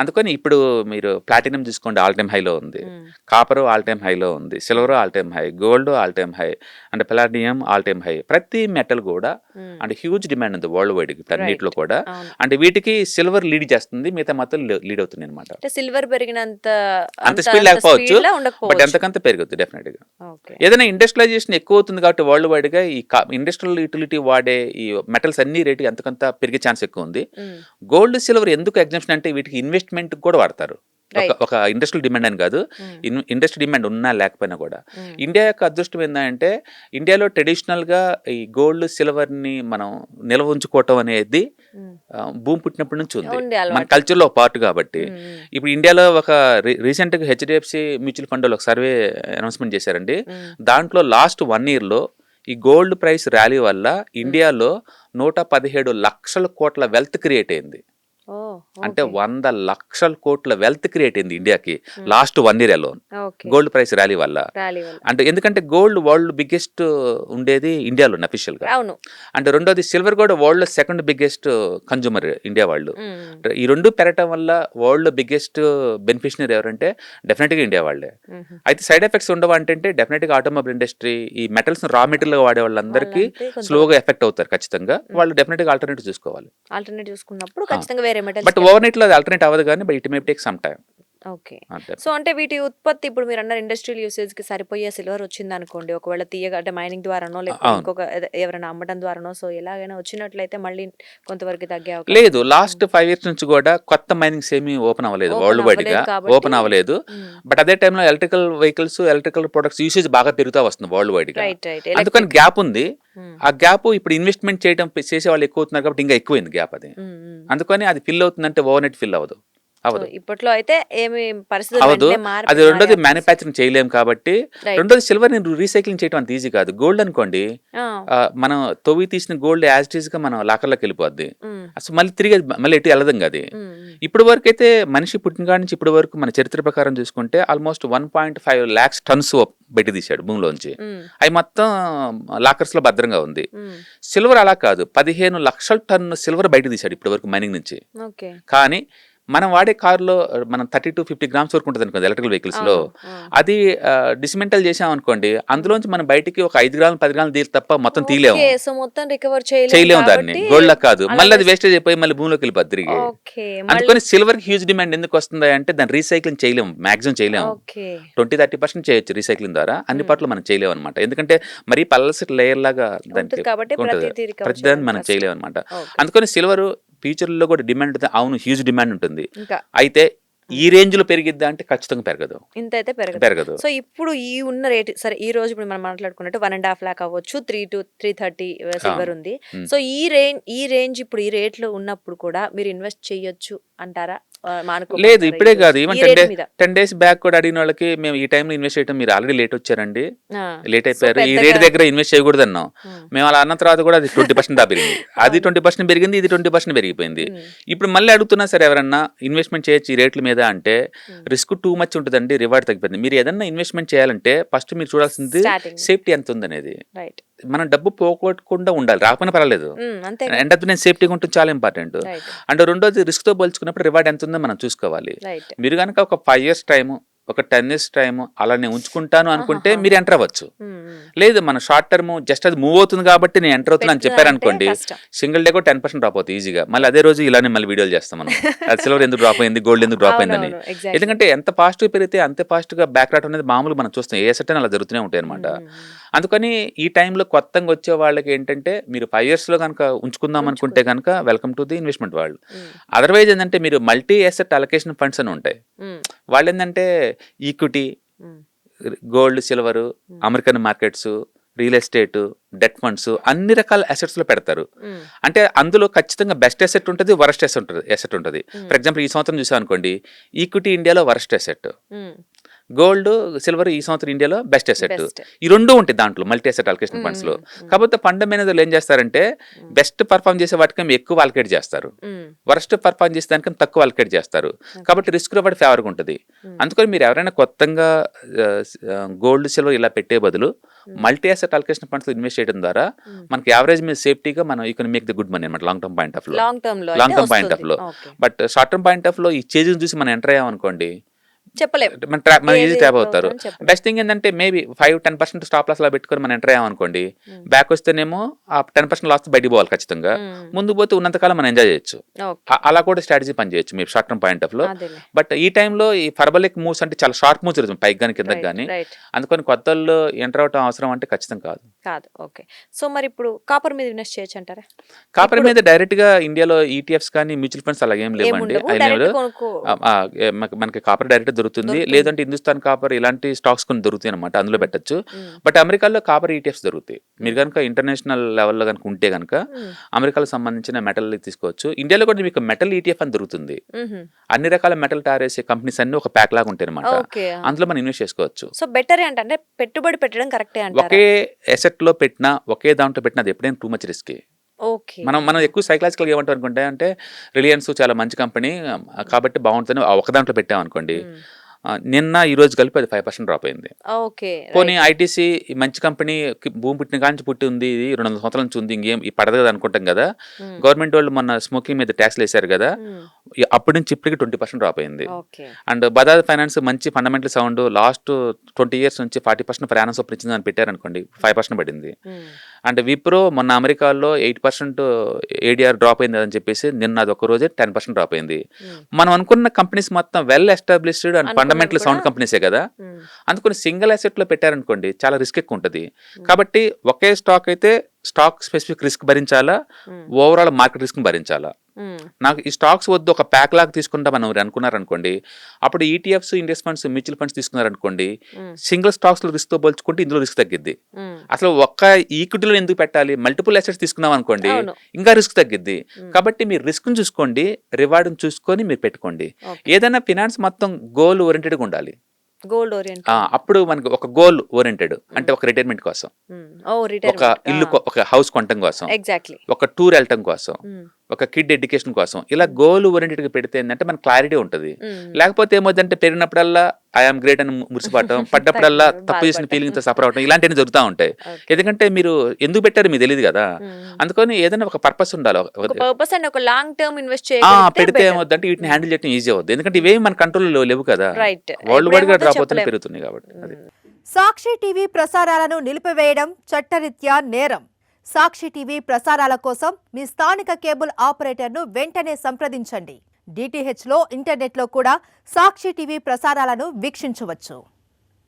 అందుకని ఇప్పుడు మీరు ప్లాటినం చూసుకోండి ఆల్ టైమ్ హైలో ఉంది, ఉమ్, కాపర్ ఆల్ టైమ్ హైలో ఉంది, silver all time high, gold all time high, and platinum all time high. ప్రతి మెటల్ కూడా ఉమ్, అంటే హ్యూజ్ డిమాండ్ ఉంది వరల్డ్ వైడ్ అన్నిటిలో రైట్. కూడా. అవును. అంటే వీటికి సిల్వర్ లీడ్ చేస్తుంది, మిగతా మొత్తం లీడ్ అవుతుంది అనమాట. అంటే సిల్వర్ పెరిగినంత అంత అంత స్పీడ్ అంత లేకపోవచ్చు, స్పీడ్ లా బట్ ఉండకపోవచ్చు. ఎంతకంత పెరుగుతుంది డెఫినెట్గా. ఓకే. ఏదైనా ఇండస్ట్రియలైజేషన్ ఎక్కువ అవుతుంది కాబట్టి వరల్డ్ వైడ్గా ఈ ఇండస్ట్రియల్ యూటిలిటీ వాడే ఈ మెటల్స్ అన్ని రేటు ఎంతకంత పెరిగే ఛాన్స్ ఎక్కువ ఉంది. ఉమ్, గోల్డ్ సిల్వర్ ఎందుకు ఎగ్జామ్షన్ అంటే వీటికి ఇన్వెస్ట్మెంట్ కూడా వాడతారు. ఒక రైట్. ఒక ఇండస్ట్రియల్ డిమాండ్ అని కాదు, ఉమ్, ఇండస్ట్రీ డిమాండ్ ఉన్నా లేకపోయినా కూడా. ఉమ్, ఇండియా యొక్క అదృష్టం ఏంటంటే ఇండియాలో ట్రెడిషనల్గా ఈ గోల్డ్ సిల్వర్ని మనం నిల్వ ఉంచుకోవటం అనేది ఉమ్, భూమి పుట్టినప్పటి నుంచి ఉంది, ఉంది మన అలవాటు. కల్చర్లో ఒక పార్ట్ కాబట్టి. ఉమ్, ఉమ్, ఇప్పుడు ఇండియాలో ఒక రీసెంట్గా హెచ్డిఎఫ్సి మ్యూచువల్ ఫండ్ ఒక సర్వే అనౌన్స్మెంట్ చేశారండి. ఉమ్, దాంట్లో లాస్ట్ 1 yearలో ఈ గోల్డ్ ప్రైస్ ర్యాలీ వల్ల ఉమ్. ఇండియాలో 117 లక్షల కోట్ల వెల్త్ క్రియేట్ అయింది. ఓ, అంటే ఓకే. 100 లక్షల కోట్ల వెల్త్ క్రియేట్ అయింది ఇండియాకి um, last 1 year alone, okay. Gold price rally వల్ల. ర్యాలీ వల్ల. అంటే ఎందుకంటే గోల్డ్ వరల్డ్ బిగ్గెస్ట్ ఉండేది ఇండియాలో అఫీషియల్గా. అవును. అంటే రెండోది సిల్వర్ కూడా world second biggest consumer India వాళ్ళు. ఉమ్, ఈ రెండు పెరగటం వల్ల వరల్డ్ బిగ్గెస్ట్ బెనిఫిషియరీ ఎవరంటే డెఫినెట్గా ఇండియా వాళ్ళే. ఉమ్, అయితే సైడ్ ఎఫెక్ట్స్ ఉండవు అంటే డెఫినెట్గా ఆటోమొబైల్ ఇండస్ట్రీ ఈ మెటల్స్ రా మెటీరియల్గా వాడే వాళ్ళందరికీ వాళ్ళంతే కొంత స్లోగా ఎఫెక్ట్ అవుతారు ఖచ్చితంగా. ఉమ్, వాళ్ళు డెఫినెట్గా ఆల్టర్నేటివ్ చూసుకోవాలి. ఆల్టర్నేట్ చూసుకున్నప్పుడు ఆ. ఖచ్చితంగా వేరే బట్ మెటల్స్కి ఓవర్ నైట్లో అది ఆల్టర్నేట్ అవ్వదు కానీ but it may take some time. Okay. అంతే. సో అంటే వీటి ఉత్పత్తి ఇప్పుడు మీరు అన్నారు ఇండస్ట్రియల్ యూసేజ్ కి సరిపోయే సిల్వర్ వచ్చింది అనుకోండి, ఒకవేళ తీయగా అంటే మైనింగ్ ద్వారానో లేకపోతే అవును. ఇంకొక ఎవరైనా అమ్మడం ద్వారానో, సో ఎలాగైనా వచ్చినట్లయితే మళ్ళీ కొంతవరకు తగ్గే అవకాశం లేదు, లాస్ట్ 5 years నుంచి కూడా కొత్త మైనింగ్స్ ఏమీ ఓపెన్ అవ్వలేదు ఓపెన్ వరల్డ్ వైడ్గా, అవ్వలేదు కాబట్టి. ఓపెన్ అవ్వలేదు. ఉమ్, బట్ అదే టైంలో electrical vehicles electrical products usage బాగా పెరుగుతూ వస్తుంది వరల్డ్ వైడ్గా. Right right. అందుకని ఎలక్ట్రిక్. గ్యాప్ ఉంది. ఉమ్, ఆ గ్యాప్ ఇప్పుడు ఇన్వెస్ట్మెంట్ చేసే వాళ్ళు ఎక్కువ అవుతున్నారు కాబట్టి ఇంకా ఎక్కువైంది గ్యాప్ అది. ఉమ్, ఉమ్. అందుకని అది ఫిల్ అవుతుందంటే ఓవర్ నైట్ ఫిల్ అవ్వదు. సో అవ్వదు ఇప్పట్లో అయితే ఏమి పరిస్థితులు అవ్వదు. వెంటనే అది రెండోది మ్యానుఫ్యాక్చరింగ్ చేయలేం కాబట్టి. రైట్. రెండోది సిల్వర్ రీసైక్లింగ్ చేయడం అంత ఈజీ కాదు. గోల్డ్ అనుకోండి, మనం తవ్వి తీసిన గోల్డ్ యాజ్ ఇట్ ఈస్గా మనం లాకర్లోకి వెళ్ళిపోద్ది, అసలు మళ్ళీ తిరిగి మళ్ళీ ఎటు వెళ్ళదు అది. ఇప్పటి వరకు అయితే మనిషి పుట్టిన కాడి నుంచి ఇప్పటి వరకు మన చరిత్ర ప్రకారం చూసుకుంటే ఆల్మోస్ట్ 1.5 lakhs tons బయట తీశాడు భూమిలోంచి. అవి మొత్తం లాకర్స్ లో భద్రంగా ఉంది. సిల్వర్ అలా కాదు, 15 లక్షల టన్ను సిల్వర్ బయట తీశాడు ఇప్పటి వరకు మైనింగ్ నుంచి. ఓకే. కానీ మనం వాడే కారులో మనం 30 to 50 grams వరకు ఉంటుంది అనుకోండి ఎలక్ట్రికల్ వెహికల్స్ లో. అది డిస్మెంటల్ చేసాం అనుకోండి, అందులోంచి మనం బయటికి ఒక 5 grams 10 grams తీసి తప్ప మొత్తం తీయలేము. ఓకే. సో మొత్తం రికవర్ చేయలేము దాన్ని, కాబట్టి గోల్డ్ లా కాదు. అలా మళ్ళీ అది వేస్టేజ్ అయిపోయి మళ్ళీ భూమిలోకి వెళ్ళిపోద్ది తిరిగి. ఓకే. మళ్ళీ అందుకని సిల్వర్ హ్యూజ్ డిమాండ్ ఎందుకు వస్తుంది అంటే దాన్ని రీసైక్లింగ్ చేయలేము, మాక్సిమం చేయలేము. ఓకే. 20-30% చేయొచ్చు రీసైక్లింగ్ ద్వారా, అన్ని పాటలు మనం చేయలేము అనమాట. ఎందుకంటే మరీ పల్సటి లేయర్ లాగా దానికి ఉంటుంది కాబట్టి ఉంటుంది, ప్రతిదీ రికవర్ ప్రతిదాన్ని చేయడం మనం కష్టం. చేయలేము అనమాట. ఓకే. అందుకని సిల్వర్ ఫ్యూచర్లో కూడా డిమాండ్ ఉంటుంది. అవును, హ్యూజ్ డిమాండ్ ఉంటుంది. ఇంకా అయితే ఈ రేంజ్ లో పెరిగిద్దా అంటే ఖచ్చితంగా పెరగదు, ఇంత అయితే పెరగదు. పెరగదు. సో ఇప్పుడు ఈ ఉన్న రేట్ సరే, ఈ రోజు ఇప్పుడు మనం మాట్లాడుకున్నట్టు 1.5 lakh అవ్వచ్చు, 3 to 330 సిల్వర్ ఉంది. ఉమ్. సో ఈ రేంజ్ ఇప్పుడు ఈ రేట్ లో ఉన్నప్పుడు కూడా మీరు ఇన్వెస్ట్ చేయొచ్చు అంటారా? లేదు, ఇప్పుడే కాదు, ఈవెన్ ఈ రేట్ మీద 10 days బ్యాక్ కూడా అడిగిన వాళ్ళకి మేము ఈ టైంలో ఇన్వెస్ట్ చేయడం, మీరు ఆల్రెడీ లేట్ వచ్చారండి, ఆ, లేట్ సో అయిపోయారు, ఈ పెద్దగా రేట్ దగ్గర ఇన్వెస్ట్ చేయకూడదు అన్నాం. ఉమ్, మేము అలా అన్న తర్వాత కూడా అది 20% దా పెరిగింది, అది అవును. 20% పెరిగింది, ఇది 20% పెరిగిపోయింది. ఉమ్, ఇప్పుడు మళ్ళీ అడుగుతున్నా సరే ఎవరన్నా ఇన్వెస్ట్మెంట్ చేయొచ్చు ఈ రేట్ల మీద అంటే ఉమ్. రిస్క్ టూ మచ్ ఉంటుందండి, రివార్డ్ తగ్గిపోయింది. మీరు ఏదన్నా ఇన్వెస్ట్మెంట్ చేయాలంటే ఫస్ట్ మీరు చూడాల్సింది స్టార్టింగ్ సేఫ్టీ ఎంత ఉందనేది. రైట్. మనం డబ్బు పోగొట్టకుండా ఉండాలి, రాకపోయినా పర్వాలేదు, అంతే ఎండ్ ఆఫ్ ది డే సేఫ్టీగా ఉంటుంది, చాలా ఇంపార్టెంట్. రైట్ అంటే రెండోది రిస్క్తో పోల్చుకున్నప్పుడు రివార్డ్ ఎంత ఉందో మనం చూసుకోవాలి. రైట్. మీరు కనుక ఒక 5 years టైము, ఒక 10 years టైము అలా నేను ఉంచుకుంటాను అనుకుంటే ఆహాహా. మీరు ఎంటర్ అవ్వచ్చు. లేదు మన షార్ట్ టర్మ్ జస్ట్ అది మూవ్ అవుతుంది కాబట్టి నేను ఎంటర్ అవుతున్నా అని చెప్పారనుకోండి, కష్టం. సింగిల్ డే కూడా 10% డ్రాప్ అవుతుంది ఈజీగా. మళ్ళీ అదే రోజు ఇలానే మళ్ళీ వీడియోలు చేస్తాం మనం, అది సిల్వర్ ఎందుకు డ్రాప్ అయింది, గోల్డ్ ఎందుకు డ్రాప్ అయిందని. అవునవును, exactly. ఎందుకంటే ఎంత ఫాస్ట్గా పెరిగితే అంతే ఫాస్ట్గా బ్యాక్ రావడం అనేది మామూలు మనం చూస్తాం, ఏ సెట్ అలా జరుగుతూనే ఉంటాయి అనమాట. అందుకని ఈ టైంలో కొత్తగా వచ్చే వాళ్ళకి ఏంటంటే మీరు 5 years లో కనుక ఉంచుకుందాం అనుకుంటే కనుక వెల్కమ్ టు ది ఇన్వెస్ట్మెంట్ వాళ్ళు. అదర్వైజ్ ఏంటంటే మీరు మల్టీ అసెట్ అలొకేషన్ ఫండ్స్ అని ఉంటాయి, వాళ్ళు ఏంటంటే equity, gold, silver, American markets, real estate, debt funds, అన్ని రకాల అసెట్స్ లో పెడతారు. అంటే అందులో ఖచ్చితంగా బెస్ట్ అసెట్ ఉంటుంది, వరస్ట్ అసెట్ ఉంటుంది. ఫర్ ఎగ్జాంపుల్ ఈ సంవత్సరం చూసాం అనుకోండి, ఈక్విటీ ఇండియాలో వరస్ట్ అసెట్, గోల్డ్, సిల్వర్ ఈ సంవత్సరం ఇండియాలో బెస్ట్ అసెట్. బెస్ట్. ఈ రెండు ఉంటాయి దాంట్లో మల్టీ అసెట్ అలొకేషన్ ఫండ్స్ లో. కాకపోతే ఫండ్ మేనేజర్లు ఏం చేస్తారంటే బెస్ట్ పర్ఫామ్ చేసే వాటికన్నా ఎక్కువ అలొకేట్ చేస్తారు, వరస్ట్ పర్ఫామ్ చేసే దానికన్నా తక్కువ అలొకేట్ చేస్తారు. కాబట్టి రిస్క్ రివార్డ్ ఫేవర్గా ఉంటుంది. అందుకని మీరు ఎవరైనా కొత్తగా గోల్డ్, సిల్వర్ ఇలా పెట్టే బదులు మల్టీ అసెట్ అలొకేషన్ ఫండ్స్ లో ఇన్వెస్ట్ చేయడం ద్వారా మనకి యావరేజ్ మీద సేఫ్టీగా మనం you can make the good money అనమాట లాంగ్ టర్మ్ పాయింట్ ఆఫ్ లో. లాంగ్ టర్మ్ పాయింట్ ఆఫ్ లో. But short term point of లో ఈ చేంజ్ చూసి మనం ఎంటర్ అయ్యామనుకోండి, చెప్పలేము, మన ఈజీ ట్రాప్ అవుతారు. బెస్ట్ థింగ్ ఏంటంటే మేబీ 5-10% స్టాప్ లాస్ లా పెట్టుకొని మనం ఎంటర్ అయ్యామనుకోండి, బ్యాక్ వస్తేనేమో ఆ 10% లాస్ బయటికి పోవాలి ఖచ్చితంగా. ముందు పోతే ఉన్నంతకాలం మనం ఎంజాయ్ చేయొచ్చు. అలా కూడా స్ట్రాటజీ పని చేయొచ్చు మీరు షార్ట్ టర్మ్ పాయింట్ ఆఫ్ లో. బట్ ఈ టైంలో ఈ పర్బలిక్ మూవ్స్ అంటే చాలా షార్ట్ మూవ్స్ జరుగుతుంది పైకి కానీ కిందకి కానీ. అందుకని కొత్త వాళ్ళు ఎంటర్ అవటం అవసరం అంటే ఖచ్చితంగా కాదు. ఓకే. సో మరి ఇప్పుడు కాపర్ మీద ఇన్వెస్ట్ చేయొచ్చు అంటారా? కాపర్ మీద డైరెక్ట్ గా ఇండియాలో ఈటీఎఫ్స్ కానీ మ్యూచువల్ ఫండ్స్ అలా ఏం లేవండి. మనకి కాపర్ డైరెక్ట్ దొరుకుతుంది, లేదంటే హిందుస్థాన్ కాపర్ ఇలాంటి స్టాక్స్ కొన్ని దొరుకుతాయి అనమాట, అందులో పెట్టచ్చు. బట్ అమెరికాలో కాపర్ ఈటీఎఫ్స్ దొరుకుతాయి. మీరు కనుక ఇంటర్నేషనల్ లెవెల్లో కనుక ఉంటే కనుక అమెరికాలో సంబంధించిన మెటల్ తీసుకోవచ్చు. ఇండియాలో కూడా మీకు మెటల్ ఈటీఎఫ్ అని దొరుకుతుంది. అన్ని రకాల మెటల్ తయారు చేసే కంపెనీస్ అన్ని ఒక ప్యాక్ లాగా ఉంటాయి అనమాట, అందులో మనం ఇన్వెస్ట్ చేసుకోవచ్చు. సో బెటర్ అంటే పెట్టుబడి పెట్టడం కరెక్టే అంటారా? ఒకే అసెట్ లో పెట్టినా, ఒకే దాంట్లో పెట్టినా అది ఎప్పుడైనా టూ మచ్ రిస్క్. మనం ఎక్కువ సైకలాజికల్గా ఏమంటాం అనుకుంటే అంటే రిలయన్స్ చాలా మంచి కంపెనీ కాబట్టి బాగుంటుంది ఒక దాంట్లో పెట్టాం అనుకోండి, నిన్న ఈ రోజు కలిపి అది 5% డ్రాప్ అయింది. పోనీ ఐటీసీ మంచి కంపెనీ, భూమి పుట్టిన కాంచి పుట్టి ఉంది, ఇది 200 సంవత్సరాల నుంచి ఉంది, ఇంకేం పడదు కదా అనుకుంటాం కదా. గవర్నమెంట్ వాళ్ళు మొన్న స్మోకింగ్ మీద ట్యాక్స్లు వేశారు కదా, అప్పటి నుంచి ఇప్పటికి 20% డ్రాప్ అయింది. అండ్ బజాజ్ ఫైనాన్స్ మంచి ఫండమెంటల్ సౌండ్, లాస్ట్ 20 years నుంచి 40% ప్రయాణం సొప్పు ఇచ్చింది అని పెట్టారనుకోండి, 5% పడింది. అండ్ విప్రో మొన్న అమెరికాలో 8% ఏడిఆర్ డ్రాప్ అయింది అని చెప్పేసి నిన్న అది ఒక రోజే 10% డ్రాప్ అయింది. మనం అనుకున్న కంపెనీస్ మొత్తం well established and fundamental sound కంపెనీసే కదా, అందుకని సింగిల్ అసెట్ లో పెట్టారనుకోండి చాలా రిస్క్ ఎక్కువ ఉంటుంది. కాబట్టి ఒకే స్టాక్ అయితే స్టాక్ స్పెసిఫిక్ రిస్క్ భరించాలా, ఓవరాల్ మార్కెట్ రిస్క్ భరించాలా. నాకు ఈ స్టాక్స్ వద్దు ఒక ప్యాక్ లాగా తీసుకుంటా మనం అనుకున్నారనుకోండి, అప్పుడు ETFs, index funds, mutual funds తీసుకున్నారనుకోండి, సింగిల్ స్టాక్స్ లో రిస్క్ తో పోల్చుకుంటే ఇందులో రిస్క్ తగ్గిద్ది. అసలు ఒక్క ఈక్విటీలో ఎందుకు పెట్టాలి, మల్టిపుల్ అసెట్స్ తీసుకున్నాం అనుకోండి ఇంకా రిస్క్ తగ్గిద్ది. కాబట్టి మీరు రిస్క్ చూసుకోండి, రివార్డ్ చూసుకొని మీరు పెట్టుకోండి. ఏదైనా ఫినాన్స్ మొత్తం గోల్ ఓరియంటెడ్గా ఉండాలి. గోల్డ్ ఓరియంటెడ్ అప్పుడు మనకి ఒక గోల్ ఓరియంటెడ్ అంటే ఒక రిటైర్మెంట్ కోసం, ఒక ఇల్లు, ఒక హౌస్ కొనటం కోసం, ఒక టూర్ వెళ్ళటం కోసం, ఒక కిడ్ ఎడ్యుకేషన్ కోసం, ఇలా గోల్ ఓరియంటెడ్ గా పెడితే ఏంటంటే మనకి క్లారిటీ ఉంటుంది. లేకపోతే ఏమవుతుందంటే పెరిగినప్పుడల్లా ఐఎమ్ గ్రేట్ అని మురిసిపడటం, పడ్డప్పుడల్లా తప్పు చేసిన ఫీలింగ్ తో సఫర్ అవటం, ఇలాంటివన్నీ జరుగుతూ ఉంటాయి. ఎందుకంటే మీరు ఎందుకు పెట్టారు మీకు తెలియదు కదా. అందుకని ఏదైనా ఒక పర్పస్ ఉండాలి. పెడితే ఏమవుతుందంటే వీటిని హ్యాండిల్ చేయడం ఈజీ అవుతుంది, ఎందుకంటే ఇవేమి మన కంట్రోల్లో లేవు కదా, వరల్డ్ వైడ్ గా డ్రాప్ అవుతుంది, పెరుగుతుంది కాబట్టి. సాక్షి టీవీ ప్రసారాలను నిలిపివేయడం చట్టరీత్యా నేరం. సాక్షి టీవీ ప్రసారాల కోసం మీ స్థానిక కేబుల్ ఆపరేటర్ను వెంటనే సంప్రదించండి. DTHలో, ఇంటర్నెట్లో కూడా సాక్షి టీవీ ప్రసారాలను వీక్షించవచ్చు.